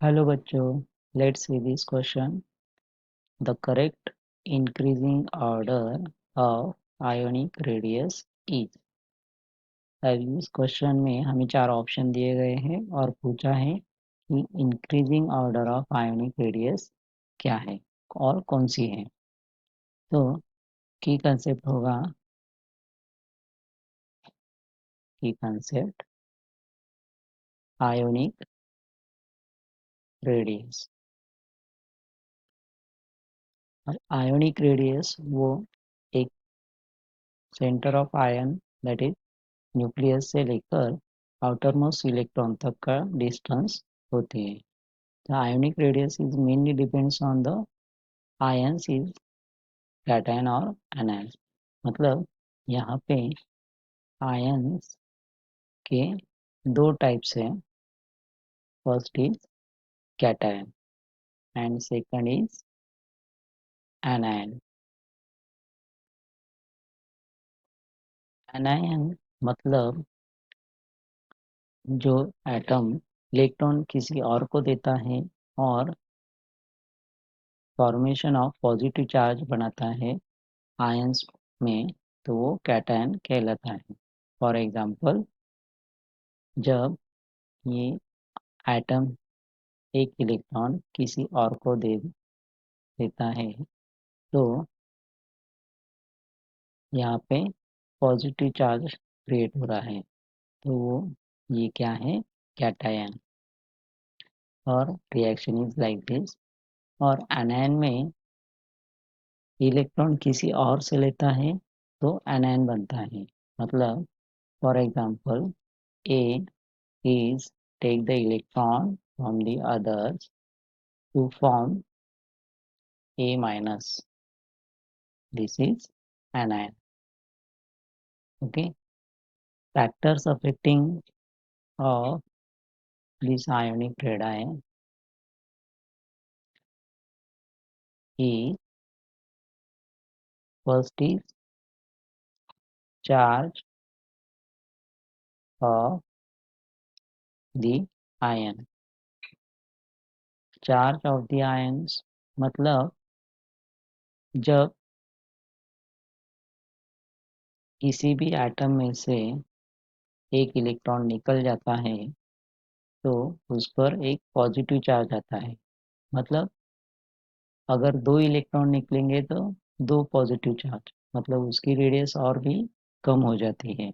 Hello बच्चों, let's see this question. The correct increasing order of ionic radius is. अब इस question में हमें 4 ऑप्शन दिए गए हैं और पूछा है कि increasing order of ionic radius क्या है और कौन सी है। तो की कंसेप्ट होगा आयोनिक रेडियस। और आयोनिक रेडियस वो एक centre of ion that is nucleus से लेकर आउटर मोस्ट इलेक्ट्रॉन तक का डिस्टेंस होती है। The ionic radius is mainly depends on the ions is cation और एनायन। मतलब यहाँ पे आयंस के दो टाइप्स हैं। First is cation and second is anion. Anion मतलब जो एटम इलेक्ट्रॉन किसी और को देता है और फॉर्मेशन ऑफ पॉजिटिव चार्ज बनाता है आयंस में, तो वो कैटायन कहलाता है। फॉर एग्जाम्पल, जब ये एटम एक इलेक्ट्रॉन किसी और को दे देता है तो यहाँ पे पॉजिटिव चार्ज क्रिएट हो रहा है, तो वो ये क्या है, कैटायन। और रिएक्शन इज लाइक दिस। और एनायन में इलेक्ट्रॉन किसी और से लेता है तो एनायन बनता है। मतलब for example, A is take the electron from the others to form A minus. This is anion. Okay. Factors affecting of this ionic radii is first is charge of the ion. Charge of the ions मतलब जब किसी भी atom में से एक electron निकल जाता है तो उस पर एक पॉजिटिव चार्ज आता है। मतलब अगर 2 इलेक्ट्रॉन निकलेंगे तो 2 पॉजिटिव चार्ज, मतलब उसकी रेडियस और भी कम हो जाती है।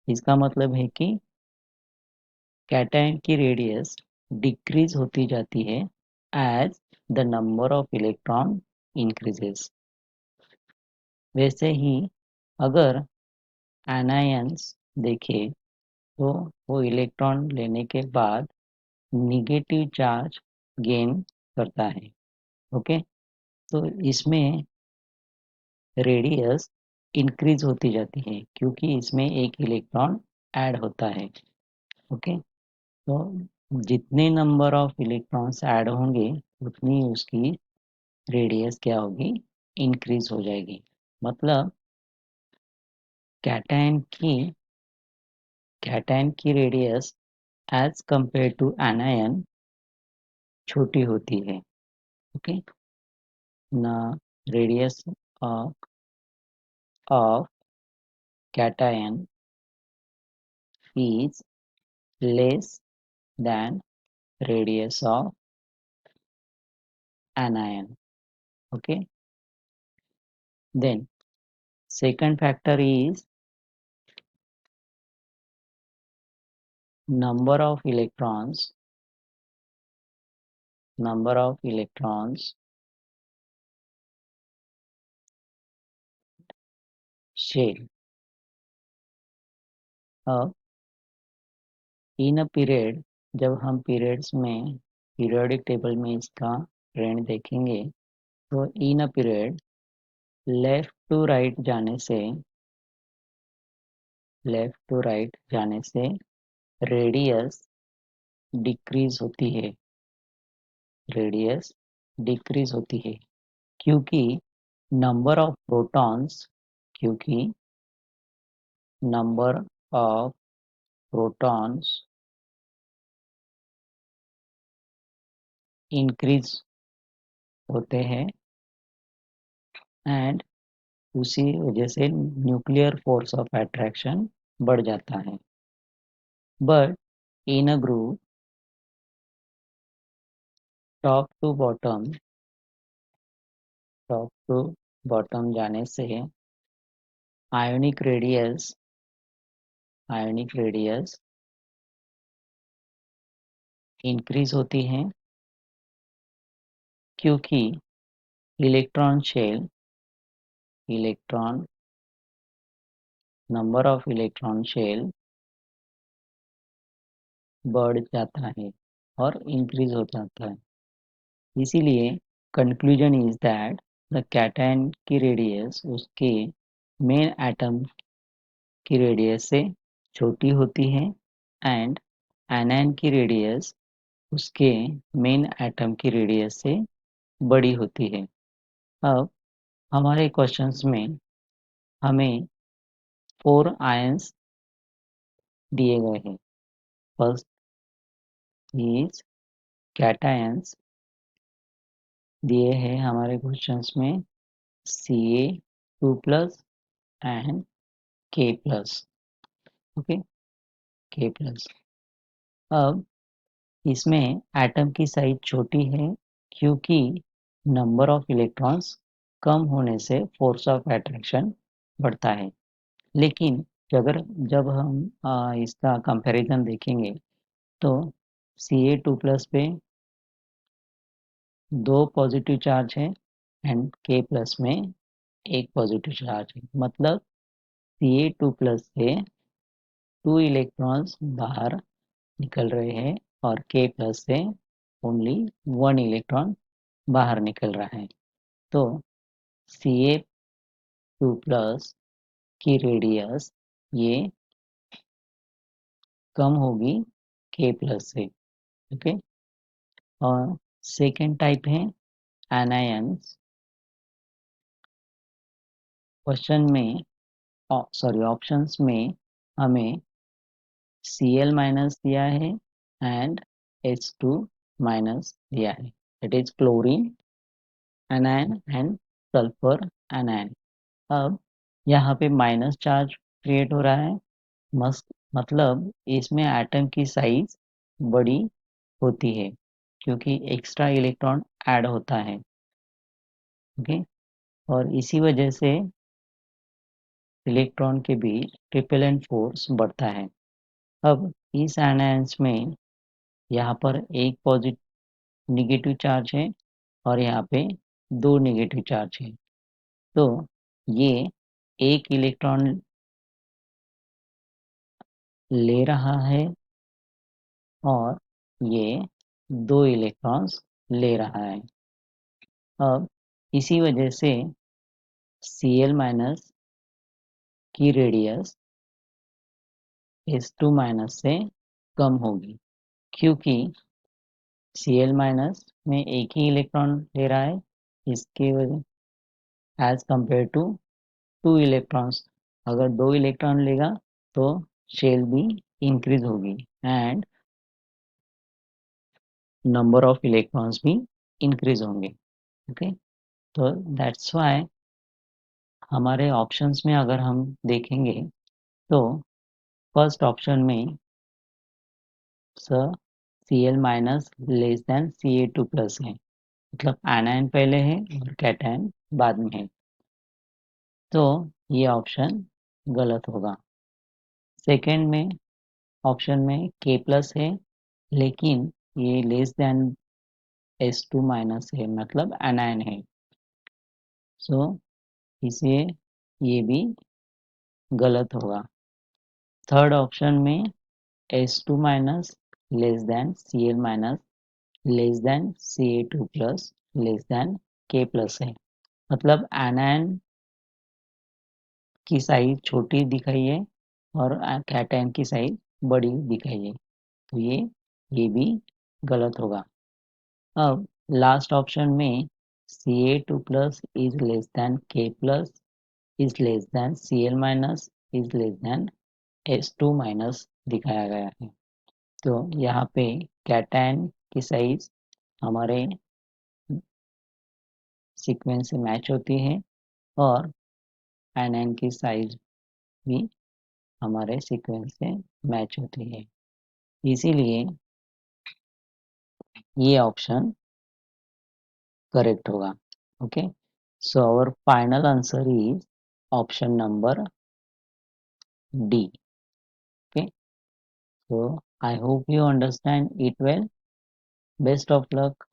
इसका मतलब है कि कैटायन की रेडियस डिक्रीज होती जाती है as the number of electron increases. वैसे ही अगर एनायंस देखें तो वो इलेक्ट्रॉन लेने के बाद निगेटिव चार्ज गेन करता है। ओके, तो इसमें रेडियस इंक्रीज होती जाती है क्योंकि इसमें एक इलेक्ट्रॉन ऐड होता है। ओके, तो जितने नंबर ऑफ इलेक्ट्रॉन्स ऐड होंगे उतनी उसकी रेडियस क्या होगी, इंक्रीज हो जाएगी। मतलब कैटायन की radius as compare to anion छोटी होती है। ओके, ना radius of cation is less than radius of anion. Okay, then second factor is number of electrons share. अब इन अ पीरियड, जब हम पीरियड्स में पीरियोडिक टेबल में इसका ट्रेंड देखेंगे तो in a period left to right जाने से रेडियस डिक्रीज होती है क्योंकि नंबर ऑफ प्रोटॉन्स इंक्रीज होते हैं एंड उसी वजह से न्यूक्लियर फोर्स ऑफ अट्रैक्शन बढ़ जाता है। But in a group top to bottom जाने से आयोनिक रेडियस इंक्रीज होती है, क्योंकि electron number of electron shell बढ़ जाता है और इंक्रीज हो जाता है। इसीलिए conclusion is that the cation की रेडियस उसके मेन एटम की रेडियस से छोटी होती है एंड एनायन की रेडियस उसके मेन एटम की रेडियस से बड़ी होती है। अब हमारे क्वेश्चंस में हमें 4 आयंस दिए गए हैं। फर्स्ट इज कैटायंस दिए हैं हमारे क्वेश्चंस में Ca2+ and K+, okay, K+। अब इसमें एटम की साइज छोटी है, क्योंकि नंबर ऑफ इलेक्ट्रॉन्स कम होने से फोर्स ऑफ अट्रैक्शन बढ़ता है। लेकिन जब हम इसका कंपैरिजन देखेंगे तो Ca2+ पे 2 पॉजिटिव चार्ज है एंड K+ में 1 पॉजिटिव चार्ज है। मतलब Ca2+ से 2 इलेक्ट्रॉन्स बाहर निकल रहे हैं और K+ से ओनली 1 इलेक्ट्रॉन बाहर निकल रहा है। तो Ca2+ की रेडियस ये कम होगी K+ से, ओके। और सेकेंड टाइप है एनायंस। क्वेश्चन में ऑप्शंस में हमें Cl- दिया है एंड H2- दिया है, that is chlorine anion and sulphur anion. अब यहाँ पे माइनस चार्ज क्रिएट हो रहा है, मतलब इसमें एटम की साइज बड़ी होती है, क्योंकि एक्स्ट्रा इलेक्ट्रॉन ऐड होता है, ओके। और इसी वजह से इलेक्ट्रॉन के बीच रिपेलेंट फोर्स बढ़ता है। अब इस एनायंस में यहाँ पर एक पॉजिटिव निगेटिव चार्ज है और यहाँ पे 2 नेगेटिव चार्ज है। तो ये एक इलेक्ट्रॉन ले रहा है और ये 2 इलेक्ट्रॉन्स ले रहा है। अब इसी वजह से Cl- की रेडियस H2- से कम होगी, क्योंकि Cl- में एक ही इलेक्ट्रॉन ले रहा है, इसके वजह एज कंपेयर टू 2 इलेक्ट्रॉन्स। अगर 2 इलेक्ट्रॉन लेगा तो शेल भी इंक्रीज होगी एंड नंबर ऑफ इलेक्ट्रॉन्स भी इंक्रीज होंगे, ओके। तो दैट्स वाई हमारे ऑप्शंस में अगर हम देखेंगे तो फर्स्ट ऑप्शन में Cl- लेस देन Ca2+ है, मतलब एनायन पहले है और कैटायन बाद में है, तो ये ऑप्शन गलत होगा। सेकेंड में ऑप्शन में K+ है, लेकिन ये लेस देन H2- है, मतलब एनायन है, सो इसे ये भी गलत होगा। थर्ड ऑप्शन में H2- less than Cl- less than Ca2+ less than K+ है, मतलब एनायन की साइज छोटी दिखाई है और कैटायन की साइज बड़ी दिखाई है, तो ये भी गलत होगा। अब लास्ट ऑप्शन में Ca2+ is less than K+ is less than Cl- is less than H2- दिखाया गया है। तो यहाँ पे कैटायन की साइज हमारे सीक्वेंस से मैच होती है और आयनाइन की साइज भी हमारे सीक्वेंस से मैच होती है, इसीलिए ये ऑप्शन करेक्ट होगा. Okay, so our final answer is option number D. Okay, so I hope you understand it well. Best of luck